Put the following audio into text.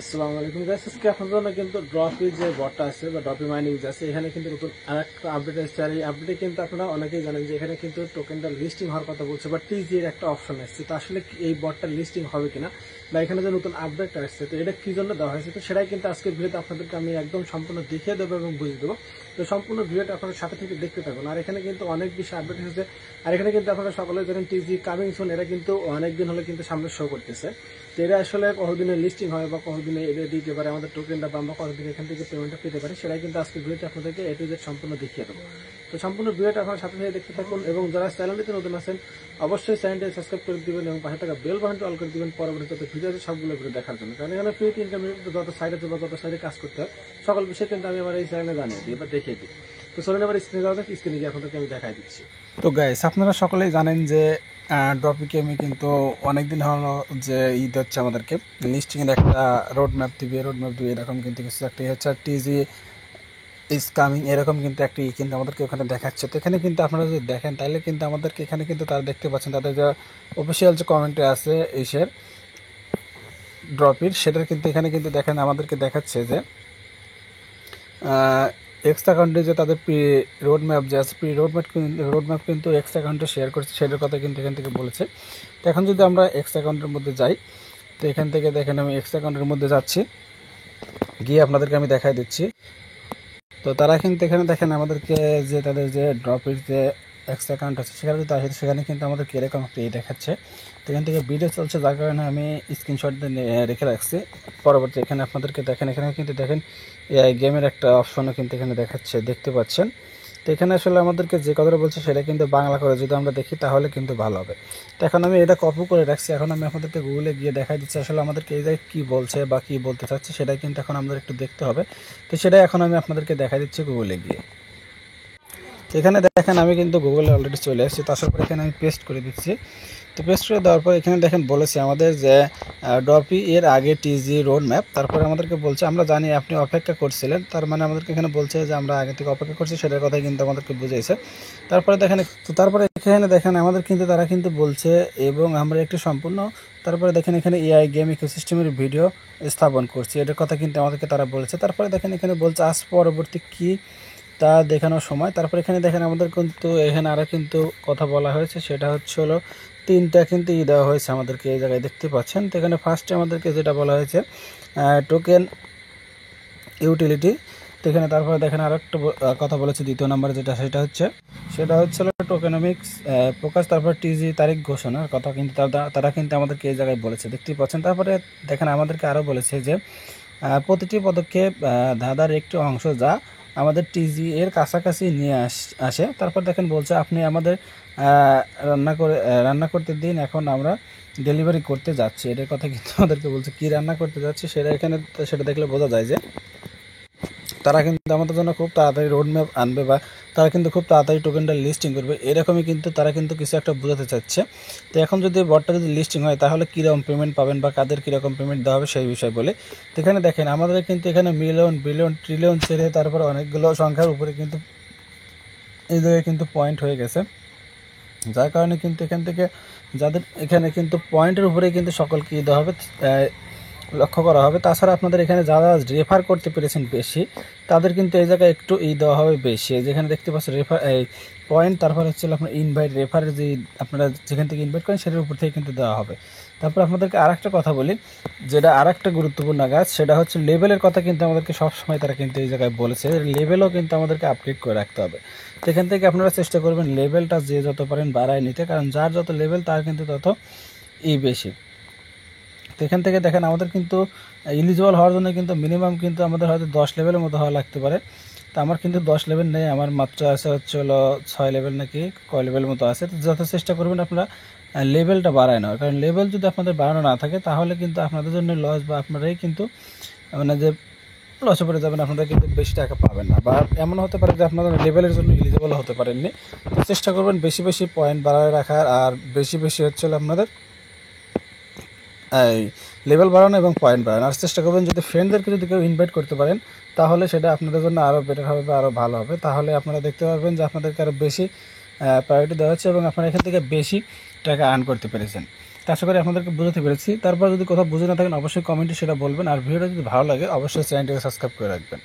আসসালামু আলাইকুম গাইস, আজকে আপনাদের জন্য কিন্তু ড্রপি যে বটটা আছে বা ড্রপি মাইনিং আছে এখানে কিন্তু নতুন আরেকটা আপডেট আসছে। আর এই আপডেটে কিন্তু আপনারা অনেকেই জানেন যে এখানে কিন্তু টোকেনটা লিস্টিং হওয়ার কথা বলছে, বাট টিজি এর একটা অপশন আসছে। তো আসলে এই বটটা লিস্টিং হবে কিনা বা এখানে যে নতুন আপডেট আসছে তো এটা কি জন্য দেওয়া হয়েছে, তো সেটাই কিন্তু আজকের ভিডিওতে আপনাদেরকে আমি একদম সম্পূর্ণ দেখিয়ে দেবো এবং বুঝিয়ে দেবো। তো সম্পূর্ণ ভিডিওটা আপনারা সাথে থেকে দেখতে থাকুন। আর এখানে কিন্তু অনেক বেশি আপডেট এসেছে। আর এখানে কিন্তু আপনারা সকলে জানেন টিজি কামিং সুন, এটা কিন্তু অনেকদিন হলে কিন্তু সামনে শো করতেছে। তো এটা আসলে কতদিনে লিস্টিং হয় বা কতদিনে এটা দিতে পারে আমাদের টোকেনটা বা আমরা কতদিন এখান থেকে পেমেন্টটা পেতে পারি, সেটাই কিন্তু আজকে ভিডিওতে আপনাদেরকে এ টু জেড সম্পূর্ণ দেখিয়ে দেবো। তো সম্পূর্ণ ভিডিওটা আপনার সাথে সাথে দেখতে থাকুন এবং যারা চ্যানেলটিতে নতুন আছেন অবশ্যই চ্যানেলটি সাবস্ক্রাইব করে দিবেন এবং পাশে থাকা বেল বাটনটি অল করে দিবেন পরবর্তী যত ভিডিও আছে সবগুলো ভিডিও দেখার জন্য। কারণ এখানে ফ্রি ইনকাম যত সাইডে আছে বা যত সাইডে কাজ করতে হয় সকল বিষয় কিন্তু আমি আমার এই চ্যানেলে জানিয়ে দিই বা দেখিয়ে দিই। তো চলুন এবার স্ক্রিনে যাওয়া যাক, স্ক্রিনে গিয়ে আপনাদেরকে আমি দেখাই দিচ্ছি। তো গাইস, আপনারা সকলেই জানেন যে ড্রপিকে আমি কিন্তু অনেকদিন হলো যে ঈদ হচ্ছে আমাদেরকে লিস্টিংয়ের একটা রোড ম্যাপ দিবে এরকম কিন্তু কিছু একটা হচ্ছে টিজি ইজ কামিং এরকম কিন্তু একটা কিন্তু আমাদেরকে ওখানে দেখাচ্ছে। তো এখানে কিন্তু আপনারা যদি দেখেন তাহলে কিন্তু আমাদেরকে এখানে কিন্তু তারা দেখতে পাচ্ছেন তাদের যে অফিসিয়াল যে কমেন্টে আছে ইসের ড্রপির, সেটার কিন্তু এখানে কিন্তু দেখেন আমাদেরকে দেখাচ্ছে যে এক্স অ্যাকাউন্টে যে তাদের প্রি রোড ম্যাপ যে আছে রোড ম্যাপ কিন্তু এক্স অ্যাকাউন্টে শেয়ার করছে, সেটার কথা কিন্তু এখান থেকে বলেছে। তো এখন যদি আমরা এক্স অ্যাকাউন্টের মধ্যে যাই, তো এখান থেকে দেখেন আমি এক্স অ্যাকাউন্টের মধ্যে যাচ্ছি, গিয়ে আপনাদেরকে আমি দেখাই দিচ্ছি। তো তারা কিন্তু এখানে দেখেন আমাদেরকে যে তাদের যে ড্রপের যে এক্স অ্যাকাউন্ট আছে সেখানে যদি আসে সেখানে কিন্তু আমাদেরকে এরকম একটা দেখাচ্ছে। তো এখান থেকে ভিডিও চলছে যার কারণে আমি স্ক্রিনশট রেখে রাখছি পরবর্তী। এখানে আপনাদেরকে দেখেন এখানে কিন্তু দেখেন এআই গেমের একটা অপশনও কিন্তু এখানে দেখাচ্ছে, দেখতে পাচ্ছেন। তো এখানে আসলে আমাদেরকে যে কথাটা বলছে সেটা কিন্তু বাংলা করে যদি আমরা দেখি তাহলে কিন্তু ভালো হবে। তো এখন আমি এটা কপি করে রাখছি, এখন আমি আপনাদেরকে গুগলে গিয়ে দেখাই দিচ্ছি আসলে আমাদেরকে এই জায়গায় কী বলছে বা কী বলতে চাচ্ছে সেটাই কিন্তু এখন আমাদের একটু দেখতে হবে। তো সেটাই এখন আমি আপনাদেরকে দেখাই দিচ্ছি গুগলে গিয়ে। তো এখানে দেখেন আমি কিন্তু গুগলে অলরেডি চলে এসেছি, তারপর এখানে আমি পেস্ট করে দিচ্ছি। তো পেস্ট করে দেওয়ার পর এখানে দেখেন বলেছে আমাদের যে ড্রপি এর আগে টিজি রোড ম্যাপ, তারপরে আমাদেরকে বলছে আমরা জানি আপনি অপেক্ষা করছিলেন, তার মানে আমাদেরকে এখানে বলছে যে আমরা আগে থেকে অপেক্ষা করছি, সেটার কথাই কিন্তু আমাদেরকে বুঝাইছে। তারপরে দেখেন তারপরে এখানে দেখেন আমাদের কিন্তু তারা কিন্তু বলছে এবং আমরা একটু সম্পূর্ণ, তারপরে দেখেন এখানে এআই গেম ইকোসিস্টেমের ভিডিও স্থাপন করছি, এটার কথা কিন্তু আমাদেরকে তারা বলেছে। তারপরে দেখেন এখানে বলছে আজ পরবর্তী কি তা দেখানোর সময়। তারপরে এখানে দেখেন আমাদের কিন্তু এখানে আরও কিন্তু কথা বলা হয়েছে, সেটা হচ্ছে হলো তিনটা কিন্তু দেওয়া হয়েছে আমাদেরকে এই জায়গায় দেখতে পাচ্ছেন। তো এখানে ফার্স্টে আমাদেরকে যেটা বলা হয়েছে টোকেন ইউটিলিটি। তো এখানে তারপরে দেখেন আরও একটা কথা বলেছে দ্বিতীয় নম্বরে যেটা সেটা হচ্ছে টোকেনমিক্স প্রকাশ, তারপর টিজি তারিখ ঘোষণার কথা কিন্তু তারা কিন্তু আমাদেরকে এই জায়গায় বলেছে, দেখতেই পাচ্ছেন। তারপরে দেখেন আমাদেরকে আরও বলেছে যে প্রতিটি পদক্ষেপ ধাঁধার একটি অংশ যা আমাদের টিজি এর কাছাকাছি নিয়ে আসে। তারপর দেখেন বলছে আপনি আমাদের রান্না করতে দিন, এখন আমরা ডেলিভারি করতে যাচ্ছি, এটার কথা কিন্তু আমাদেরকে বলছে। কি রান্না করতে যাচ্ছি সেটা দেখলে বোঝা যায় যে তারা কিন্তু আমাদের জন্য খুব তাড়াতাড়ি রোড ম্যাপ আনবে বা তারা কিন্তু খুব তাড়াতাড়ি টোকেনটা লিস্টিং করবে, এরকমই কিন্তু তারা কিন্তু কিছু একটা বোঝাতে চাচ্ছে। তো এখন যদি বটটা যদি লিস্টিং হয় তাহলে কীরকম পেমেন্ট পাবেন বা কাদের কীরকম পেমেন্ট দেওয়া হবে সেই বিষয় বলে। তো এখানে দেখেন আমাদের কিন্তু এখানে মিলিয়ন বিলিয়ন ট্রিলিয়ন ছেড়ে তারপর অনেকগুলো সংখ্যার উপরে কিন্তু এই জায়গায় কিন্তু পয়েন্ট হয়ে গেছে, যার কারণে কিন্তু এখান থেকে যাদের এখানে কিন্তু পয়েন্টের উপরে কিন্তু সকলকে দেওয়া হবে, লক্ষ্য করা হবে। তাছাড়া আপনাদের এখানে যারা রেফার করতে পেরেছেন বেশি তাদের কিন্তু এই জায়গায় একটু দেওয়া হবে বেশি, যেখানে দেখতে পাচ্ছেন রেফার এই পয়েন্ট, তারপর হচ্ছে আপনার ইনভাইট রেফারের যে আপনারা যেখান থেকে ইনভাইট করেন সেটার উপর থেকে কিন্তু দেওয়া হবে। তারপর আপনাদেরকে আরেকটা কথা বলি, যেটা আরেকটা গুরুত্বপূর্ণ কাজ, সেটা হচ্ছে লেভেলের কথা কিন্তু আমাদেরকে সবসময় তারা কিন্তু এই জায়গায় বলেছে, লেভেলও কিন্তু আমাদেরকে আপডেট করে রাখতে হবে। তো এখান থেকে আপনারা চেষ্টা করবেন লেভেলটা যে যত পারেন বাড়ায় নিতে, কারণ যার যত লেভেল তার কিন্তু তত বেশি। তো এখান থেকে দেখেন আমাদের কিন্তু এলিজিবল হওয়ার জন্য কিন্তু মিনিমাম কিন্তু আমাদের হয়তো 10 লেভেলের মতো হওয়া লাগতে পারে। তো আমার কিন্তু 10 লেভেল নেই, আমার মাত্র আছে হচ্ছে হলো 6 লেভেল নাকি কয় লেভেলের মতো আছে। তো যত চেষ্টা করবেন আপনারা লেভেলটা বাড়ায় নেওয়ার, কারণ লেভেল যদি আপনাদের বাড়ানো না থাকে তাহলে কিন্তু আপনাদের জন্য লস বা আপনারাই কিন্তু মানে যে লসে পড়ে যাবেন, আপনারা কিন্তু বেশি টাকা পাবেন না, বা এমন হতে পারে যে আপনাদের লেভেলের জন্য এলিজিবল হতে পারেননি। তো চেষ্টা করবেন বেশি বেশি পয়েন্ট বাড়ায় রাখার, আর বেশি বেশি হচ্ছে আপনাদের এই লেভেল বাড়ানো এবং পয়েন্ট বাড়ানো। আর চেষ্টা করবেন যদি ফ্রেন্ডদেরকে যদি কেউ ইনভাইট করতে পারেন তাহলে সেটা আপনাদের জন্য আরও বেটার হবে বা আরও ভালো হবে। তাহলে আপনারা দেখতে পারবেন যে আপনাদেরকে আরও বেশি প্রায়োরিটি দেওয়া হচ্ছে এবং আপনারা এখান থেকে বেশি টাকা আর্ন করতে পেরেছেন। তো আশা করি আপনাদেরকে বোঝাতে পেরেছি। তারপর যদি কোথাও বুঝে না থাকেন অবশ্যই কমেন্টে সেটা বলবেন, আর ভিডিওটা যদি ভালো লাগে অবশ্যই চ্যানেলটাকে সাবস্ক্রাইব করে রাখবেন।